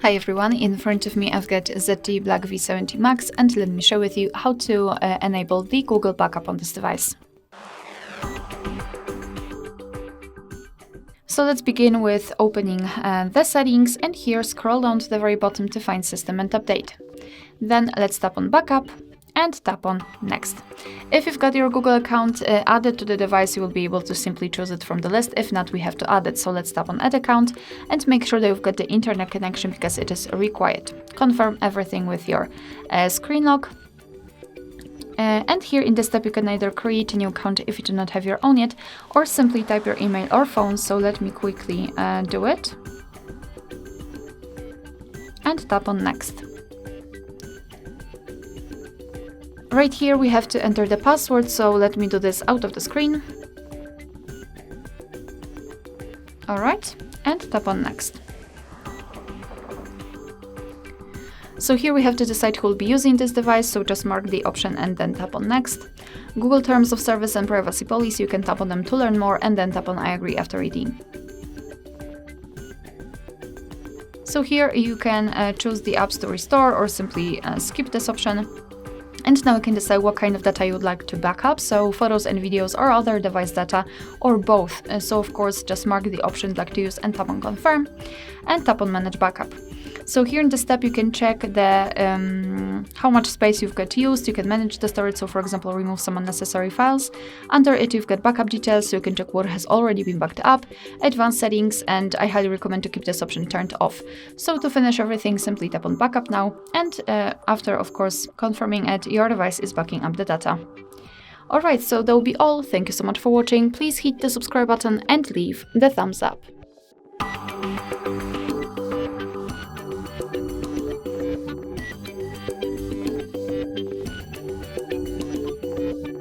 Hi everyone, in front of me I've got ZTE Blade V70 Max, and let me share with you how to enable the Google backup on this device. So let's begin with opening the settings, and here scroll down to the very bottom to find System and Update. Then let's tap on Backup and tap on Next. If you've got your Google account added to the device, you will be able to simply choose it from the list. If not, we have to add it. So let's tap on Add Account and make sure that you've got the internet connection because it is required. Confirm everything with your screen lock. And here in this step, you can either create a new account if you do not have your own yet, or simply type your email or phone. So let me quickly do it. And tap on Next. Right here we have to enter the password, so let me do this out of the screen. Alright, and tap on Next. So here we have to decide who will be using this device, so just mark the option and then tap on Next. Google Terms of Service and Privacy Policy, you can tap on them to learn more and then tap on I agree after reading. So here you can choose the apps to restore or simply skip this option. And now you can decide what kind of data you would like to back up, so photos and videos or other device data, or both. So of course, just mark the option you'd like to use and tap on Confirm, and tap on Manage Backup. So here in this step, you can check the how much space you've got used. You can manage the storage, so for example, remove some unnecessary files. Under it, you've got backup details, so you can check what has already been backed up, advanced settings, and I highly recommend to keep this option turned off. So to finish everything, simply tap on Backup now, and after, of course, confirming it, your device is backing up the data. Alright, so that will be all. Thank you so much for watching. Please hit the subscribe button and leave the thumbs up.